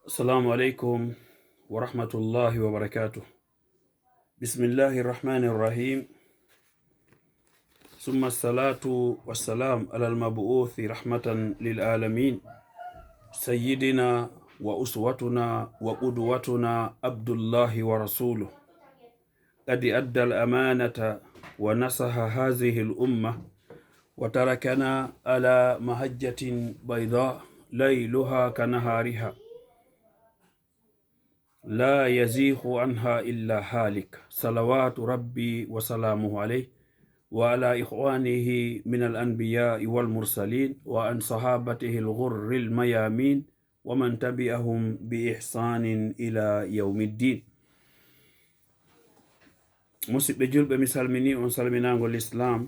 السلام عليكم ورحمة الله وبركاته. بسم الله الرحمن الرحيم، ثم الصلاة والسلام على المبعوث رحمة للعالمين، سيدنا وأسوتنا وقدوتنا عبد الله ورسوله، قد أدى الأمانة ونصح هذه الأمة وتركنا على مهجة بيضاء ليلها كنهارها لا يزيغ عنها إلا هالك، صلوات ربي وسلامه عليه وعلى إخوانه من الأنبياء والمرسلين وعن صحابته الغر الميامين ومن تبعهم بإحسان إلى يوم الدين. musidɓe julɓe mi salmini on salminagol islam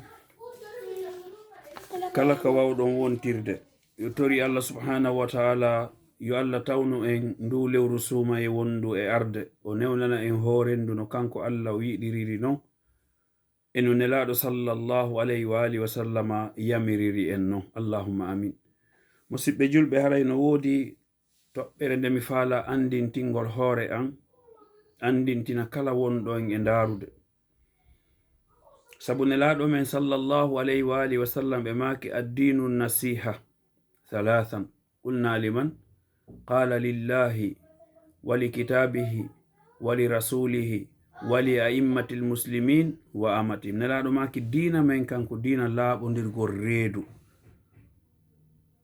kala ka wawɗon wontirde yo tori Allah subhanahu wa ta'ala yo Allah tawnu en ndu lewru suuma e wondu e arde o newnana en horendu no kanko Allah o yiɗiriri non e no nelaɗo sallallahu alayhi wa alihi wa sallama yamiriri en non. Allahumma amin. musidɓe julɓe haray no woodi toɓɓere nde mi faala andintingol hoore an andintina kala wonɗon e ndarude, sabu nelaɗo men sallallahu alayhi wa alihi wa sallam ɓe maki addinu nasiha thalathan qulna liman qala lillahi wa likitabihi wa lirasulihi wa li a'immati lmuslimin wa amatihim. nelaɗo maki dina men kanko dina laaɓodirgol reedu.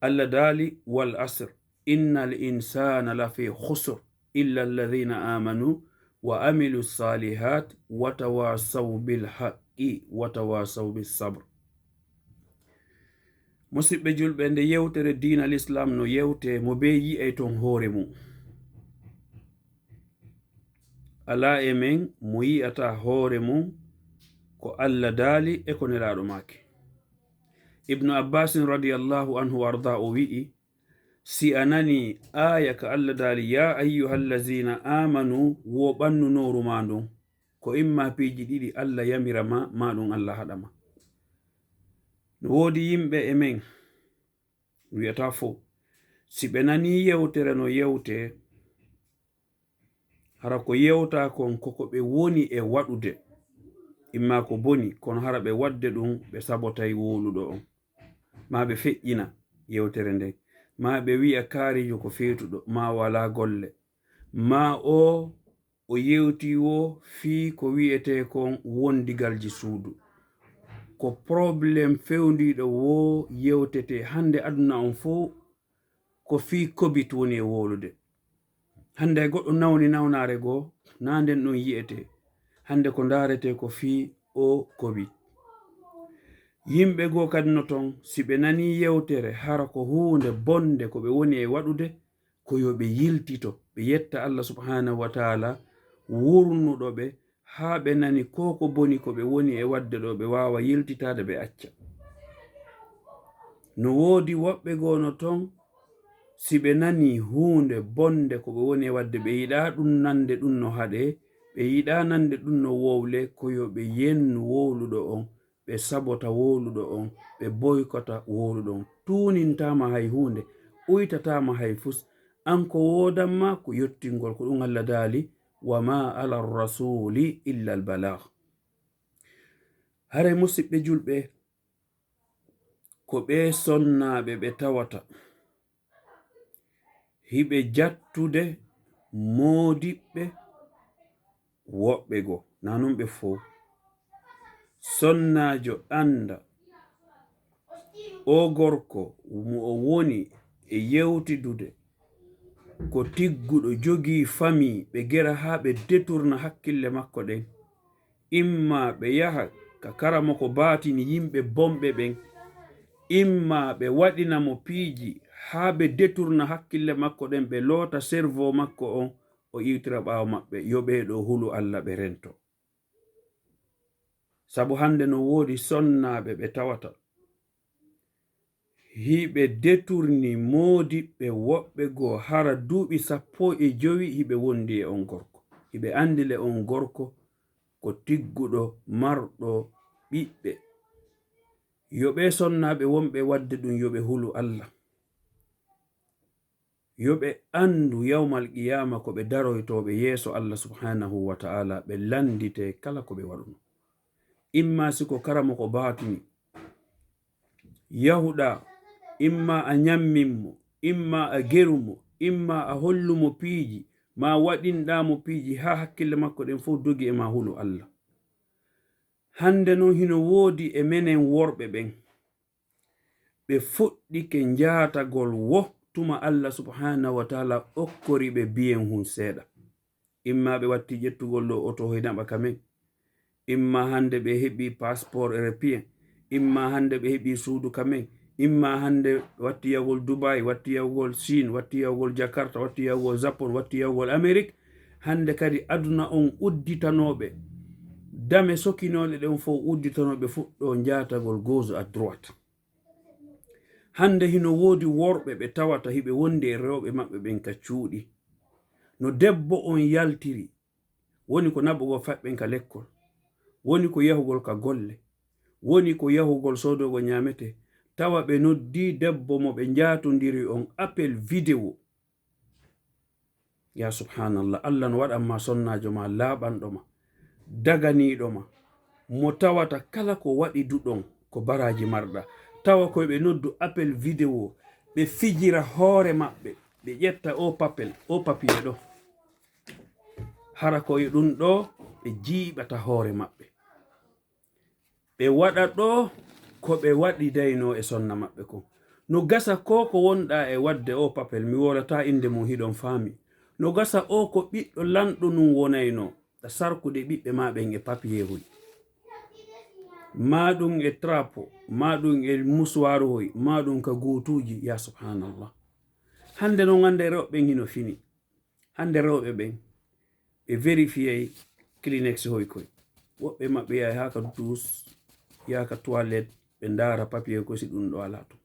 Allah daali wal asr innal insana lafi khusr illa alladhina amanu wa amilu salihat wa tawasaw bil haqqi wa tawasaw bis sabr. musidɓe julɓe, nde yewtere diina l'islam no yewte mo be yi'e ton hoore mum, ala e men mo yi'ata hoore mum ko Allah daali e ko nelaɗo make. ibnu abbasin radiyallahu anhu warda o wi'i, si anani aya ka Allah daali ya ayyuhallazina amanu wo ɓannunoru ma ndun ko imma piiji ɗiɗi Allah yamira ma ɗum Allah haɗama. no woodi yimɓe e men wiyata fo si ɓe nani yewtere no yewte hara ko yewta kon koko ɓe woni e waɗude imma ko boni kono hara ɓe wadde ɗum ɓe sabotay woluɗo on, ma ɓe feƴƴina yewtere nden, ma ɓe wi'a kaarijo ko feetuɗo, ma wala golle, ma o yewti wo fii ko wi'ete kon wondigalji suudu, ko probléme fewndiɗo wo yewtete hande aduna on fo ko fii kobit woni e wolude. hande goɗɗo nawni nawnare goo na nden ɗon yi'ete, hande ko darete ko fii o kobit. yimɓe goo kadi no ton si ɓe nani yewtere hara ko hunde bonde ko ɓe woni e waɗude ko yo ɓe yiltito ɓe yetta Allah subhanahu wa ta'ala wurnuɗo ɓe ha ɓe nani ko boni ko ɓe woni e wadde ɗo ɓe wawa yiltitade ɓe acca. no woodi woɓɓe goo no ton si ɓe nani hunde bonde ko ɓe woni e wadde ɓe yiɗa ɗum nande ɗum no haɗe, ɓe yiɗa nande ɗum no wowle, ko yo ɓe yennu woluɗo on, ɓe sabota woluɗo on, ɓe boykota woluɗo on, tunintama hay hunde, uytatama hay fus, an ko wodanma ko yettingol ko ɗum Allah daali wa ma ala rasuli illa al balagh. haray musidɓe julɓe, ko ɓe sonnaɓe ɓe tawata hiɓe jattude modiɓɓe woɓɓe go na non ɓe fo. sonnajo anda o gorko mo o woni e yewtidude ko tigguɗo jogi fami ɓe gera ha ɓe deturna hakkille makko ɗen, imma ɓe yaha ka karamo ko batini yimɓe bomɓe ɓen, imma ɓe waɗinamo piiji ha ɓe deturna hakkille makko ɗen, ɓe loota cerveau makko on o iwtira ɓawo maɓɓe, yo ɓeɗo hulu Allah ɓe rento. sabu hande no woodi sonnaɓe ɓe tawata hiɓe deturni modiɓɓe woɓɓe goo hara duuɓi 15 hiɓe wondi e on gorko, hiɓe andile on gorko ko tigguɗo marɗo ɓiɓɓe. yo ɓe sonnaɓe wonɓe wadde ɗum yo ɓe hulu Allah, yoɓe andu yawmal qiyama ko ɓe daroytoɓe yeeso Allah subhanahu wa ta'ala ɓe landite kala ko ɓe waɗuno. Imma siko karamo ko batuni yahuɗa, imma a nyamminmo, imma a gerumo, imma a hollumo piiji, ma waɗinɗamo piiji ha hakkille makko ɗen fof dogi e ma hulu Allah. Hande non hino woodi e menen worɓe ɓen ɓe fuɗɗike njaatagol wohtuma Allah subhanahu wa ta'ala okkori ɓe biyen hun seeɗa. Imma ɓe watti ƴettugol ɗo oto hoynaɓa kamen, imma hande ɓe heɓi passeport européen, imma hande ɓe heɓi suudu kamen, imma hande watti yahugol Dubai, watti yahugol Chine, watti yahugol Jakarta, watti yahugol Japon, watti yahugol Amérique. Hande kadi aduna on udditanoɓe dame sokinole ɗen fo udditanoɓe fuɗɗo njaatagol gauche à droite. Hande hino woodi worɓe ɓe tawata hiɓe wonde e rewɓe maɓɓe ɓen ka cuuɗi. No debbo on yaltiri woni ko naɓugo faɓɓen ka lekkol, woni ko yahugol ka golle, woni ko yahugol sodogo nyamete, tawa ɓe noddi debbo mo ɓe njatondiri on appel vidéo. Ya subhanallah, Allah no waɗanma sonnajo ma laaɓanɗo ma, daganiɗo ma, mo tawata kala ko waɗi duɗon ko baraji marɗa, tawa koye ɓe noddu appel vidéo, ɓe fijira hoore maɓɓe, ɓe ƴetta o papier ɗo, hara koye ɗum ɗo ɓe jiiɓata hoore maɓɓe, ɓe waɗa ɗo ko ɓe waɗi dayno e sonna maɓɓe ko. No gasa ko wonɗa e wadde o papel, mi wolata inde mum hiɗon faami, no gasa o ko ɓiɗɗo lanɗo num wonayno ɗa sarkude ɓiɓɓe maɓen e papiyeruy, maɗum e trapo, maɗum e musuwaruhoy, maɗum ka gotuji. Ya subhanallah, hande non ande rewɓe hino fini. Hande rewɓe ɓen ɓe vérifié Kleenex hoy koy, woɓɓe maɓɓe yahay haka dus, yaka toilette ɓe ndara papier ko si ɗum ɗo ala to.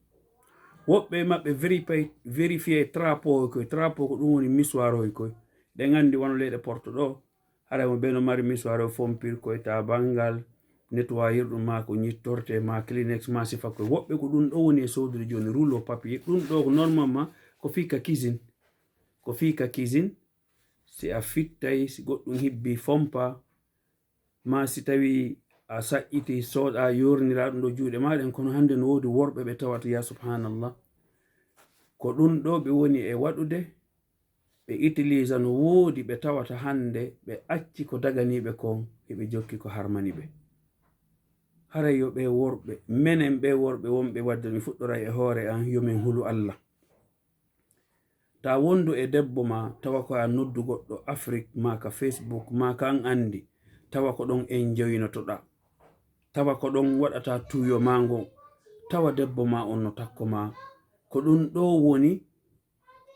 Woɓɓe maɓɓe vérifié trapo hoy koy, trapo ko ɗum woni musuwar hoy koy, ɗen andi wono leyɗe porto ɗo haray mo ɓeno mari musuwar o fompir koy ta bangal nettoyirɗum ma ko ñittorte ma Kleenex ma sifa koy. Woɓɓe ko ɗum ɗo woni e sodude joni rouleau papier, ɗum ɗo ko normalement ko fika cuisine, ko fika cuisine. Si a fittay, si goɗɗum hibbi fompa, ma si tawi a saƴƴiti soɗa yornira ɗum ɗo juuɗe maɗen. Kono hande no woodi worɓe ɓe tawata, ya subhanallah, ko ɗum ɗo ɓe woni e waɗude, ɓe utilisa no woodi ɓe tawata hande ɓe acci ko daganiɓe kon heɓe jokki ko harmani ɓe. Haray yo ɓe worɓe, menen ɓe worɓe wonɓe wadde, mi fuɗɗora e hoore an, yomin hulu Allah. Ta wondu e debbo ma tawa ko a noddu goɗɗo Afrique ma ka Facebook ma ka an andi, tawa ko ɗon en joynotoɗa, tawa ko ɗon waɗata tuyo ma ngon, tawa debbo ma on no takko ma, ko ɗum ɗo woni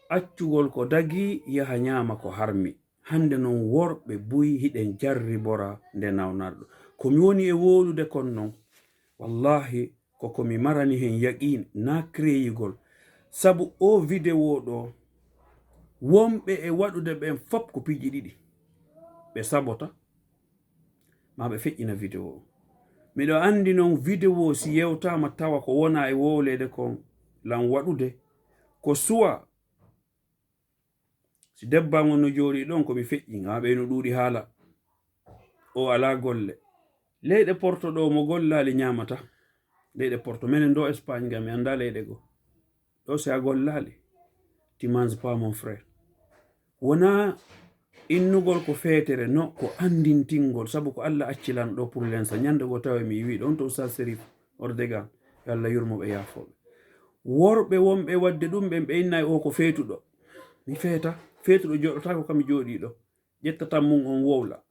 accugol ko dagi yaha nyama ko harmi. Hande non worɓe buyi hiɗen jarri bora nde nawnarɗo. Komi woni e wolude kon non, wallahi komi marani hen yaqin, na créyigol, sabu o vidéo ɗo wonɓe e waɗude ɓen fop ko piiji ɗiɗi, ɓe sabota ma ɓe feƴƴina vidéo o. Miɗo andi non vidéo si yewtama tawa ko wona e wowlede kon lan waɗude, ko suwa si debban on no jooɗi ɗon komi feƴƴi, ha ɓe no ɗuuɗi haala o ala golle. Leyɗe porto ɗo mo gollali nyamata, leyɗe porto menen ɗo Espagne ga mi anda leyɗe go ɗo, si a gollali tu manges pas mon frère. Wona innugol ko feetere, no ko andintingol, sabu ko Allah accilan ɗo pour l'instant. Nyande go tawe mi wi ɗon to Oustaz Sérif Ordegan, yo Allah yurmoɓe yafoɓe. Worɓe wonɓe wadde ɗum ɓen ɓe innay o ko feetuɗo. Mi feeta, feetuɗo joɗota ko kam jooɗiɗo, ƴettatan mum on wowla.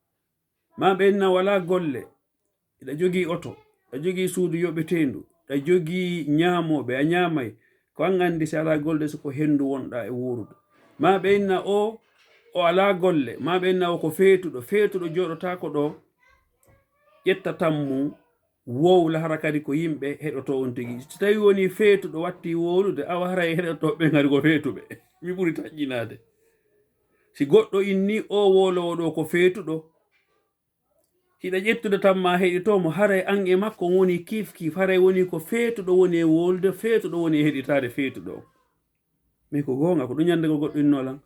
Ma ɓe inna wala golle, ɗa jogi oto, ɗa jogi suudu yoɓetendu, ɗa jogi ñaamoɓe, a ñaamay, ko an andi si ala golle soko hendu wonɗa e wurudu. Ma ɓe inna o ala golle, ma ɓe inna o ko feetuɗo, feetuɗo joɗotako ɗo, ƴettatan mum wowla hara kadi ko yimɓe heɗoto on tigi. So tawi woni feetuɗo watti wowlude, awa haray heɗoto ɓe ngari ko feetuɓe. Mi ɓuri taƴƴinade. Si goɗɗo inni o wolowo ɗo ko feetuɗo, hiɗa ƴettude tan ma heɗitomo, haray an e makko woni kif kif, haray woni ko feetuɗo woni e wolde, feetuɗo woni e heɗitade feetuɗo. mais ko gonga ko ɗum ñande ko goɗɗo innolan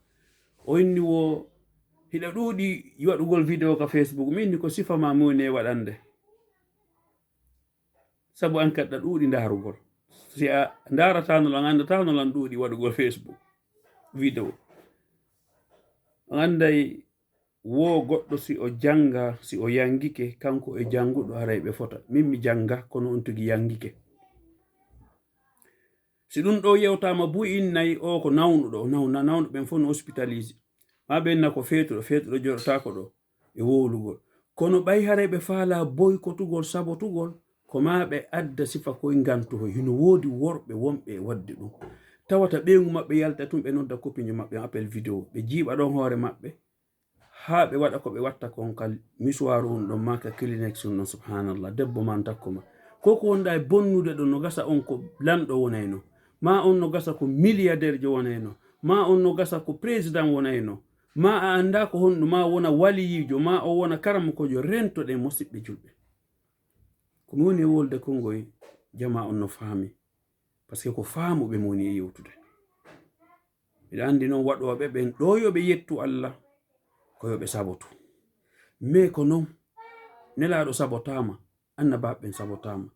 o inni wo hiɗa ɗuuɗi waɗugol vidéo ka Facebook min ni ko sifa ma moni e waɗande sabu an kadi ɗa ɗuuɗi ndarugol si a ndaratanolan an andatanolan ɗuuɗi waɗugol Facebook vidéo on anday wo goɗɗo si o janga si o yangike kanko e janguɗo haray ɓe fota min mi janga kono on tigi yangike si ɗum ɗo yewtama buy innayi o ko nawnuɗo nawnuɗo ɓen fof no hospitalise ma ɓenna ko feetuɗo joɗotako ɗo e wowlugol kono ɓay haray ɓe faala boykotugol sabotugol ko ma ɓe adda sifa koye gantoho hino woodi worɓe wonɓe e wadde ɗum tawata ɓeygu maɓɓe yalta tum ɓe nodda copine maɓɓe appel vidéo ɓe jiiɓa ɗon hoore maɓɓe ha ɓe waɗa ko ɓe watta kon kal misuwaru on ɗon maka clinex on ɗon subhanallah debbo man takkoma koko wonɗa e bonnude ɗon no gasa on ko lanɗo wonayno ma on no gasa ko milliardaire jo wonayno ma on no gasa ko président wonayno ma a anda ko honɗu ma wona waliyijo ma o wona karamokojo rentoɗe musidɓe julɓe komi woni e wolde kongoye jama on no faami par ce que ko faamuɓe mo woni e yewtude mbiɗa andi noon waɗoɓe ɓen ɗo yoɓe yettu Allah ko yoɓe sabotu mais ko noon nelaɗo sabotama annabaɓeɓen sabotama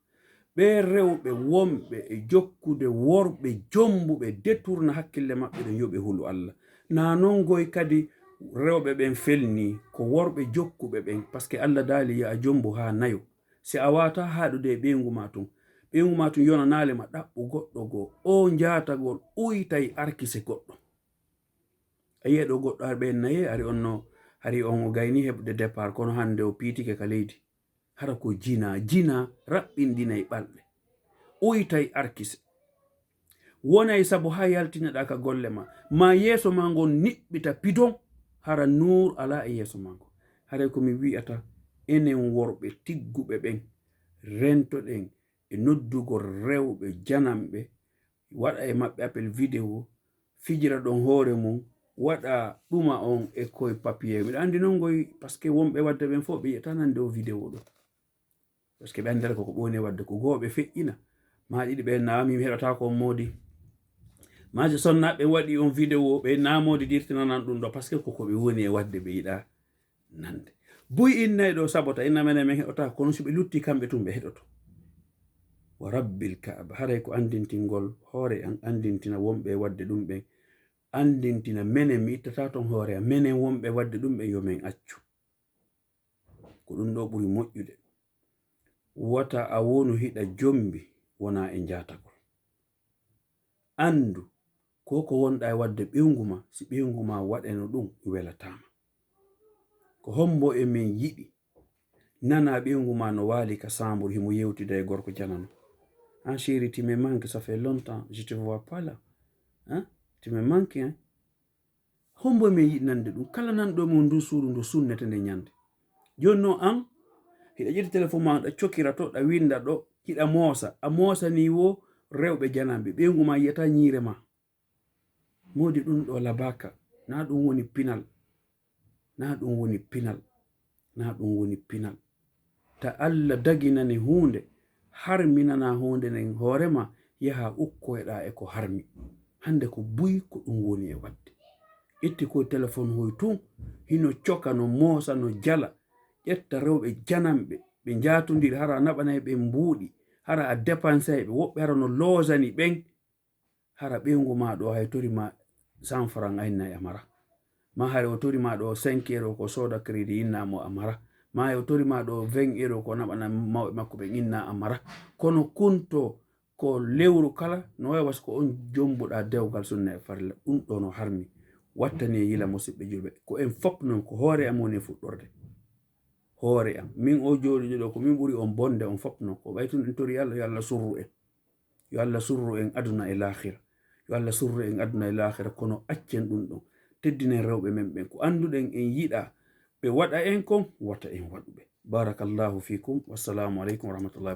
ɓe rewɓe wonɓe e jokkude worɓe jombuɓe détourna hakkille maɓɓe ɗon yoɓe hulu Allah na non goy kadi rewɓe ɓen felni ko worɓe jokkuɓe ɓen par ce que Allah daali yi'a jombu ha nayo si a wata haɗude e ɓeygu ma tun yonanale ma ɗaɓɓu goɗɗo goo o jatagol uytay arkise goɗɗo a yiya ɗo goɗɗo har ɓen nayi hari on o gayni heɓde départ kono hande o piitike ka leydi hara ko jina raɓɓindinay ɓalɓe uytay arkise wonay sabu ha yaltineɗa ka golle ma yeeso ma ngon niɓɓita pidon hara nur ala e yeeso ma ngon haray komi wi'ata enen worɓe tigguɓe ɓen rentoɗen e noddugol rewɓe janamɓe waɗa e maɓɓe appel vidéo fijira ɗon hoore mum waɗa ɗuma on e koye papier mbiɗa andi non goy par ce que wonɓe wadde ɓen fof ɓe yiyata nande o vidéo ɗo par ce que ɓe andata koko ɓoni wadde ko gooɓe feƴƴina ma ɗiɗi ɓe naami mi heɗata ko modi maje sonnaɓe waɗi on vidéo ɓe namodi dirtinanan ɗum ɗo par ce que koko ɓe woni e wadde ɓe yiɗa nande buy innayi ɗo sabota inna mene min heɗota kono so ɓe lutti kamɓe tum ɓe heɗoto wa rabbil kaaba haray ko andintingol hoore an andintina wonɓe wadde ɗum ɓen andintina menen mi ittata ton hoore am menen wonɓe wadde ɗum ɓen yo min accu ko ɗum ɗo ɓuri moƴƴude wata a wonu hiɗa jombi wona e jatagol andu ko wonɗa e wadde ɓewngu ma si ɓewngu ma waɗeno ɗum welatama ko hombo e min yiɗi nana ɓewngu ma no waali ka samburu himo yewtida e gorko janano hein chéri tu me manques ça fait longtemps je te vois pas là hein tu me manques hein hombo e min yiɗi nande ɗum kala nanɗo mo ndu suudu ndu sunnete nde ñande joni no an hiɗa ƴetti téléphone ma ɗa cokira to ɗa winda ɗo hiɗa moosa a moosa ni wo rewɓe janamɓe ɓeyngu ma yiyata ñiire ma modi ɗum ɗo labaka na ɗum woni pinal na ɗum woni pinal ta Allah daginani hunde harminana hunde nden hoorema yaha ukkoyɗa e ko harmi hande ko buy ko ɗum woni e wadde itti koye téléphone hoy tun hino coka no moosa no jala ƴetta rewɓe janamɓe ɓe jatodiri hara naɓanayi ɓe mbuuɗi hara a dépensay ɓe woɓɓe hara no loosani ɓen hara ɓeyngu ma ɗo hay torima 100 francs aynayi amara ma hare o torima ɗo 5 euro ko soda crédit innamo amara ma o torima ɗo 20 euro ko naɓana mawɓe makko ɓen inna amara kono kunto ko lewru kala no wawi was ko on jombuɗa dewgal sunna e farilla ɗum ɗo no harmi wattani yila musidɓe julɓe ko en fop noon ko hoore am woni fuɗɗorde hoore am min o jooɗiɗo ɗo ko min ɓuri on bonde on fop noon ko ɓaytun en tori Allah yo Allah surru en yo Allah surru en aduna e lahira yo Allah surru en aduna e lahira kono accen ɗum ɗon teddinen rewɓe men ɓen ko anduɗen en yiɗa ɓe waɗa en kon wata en waɗuɓe barakallahu fikum wassalamu aleykum wa rahmatullahi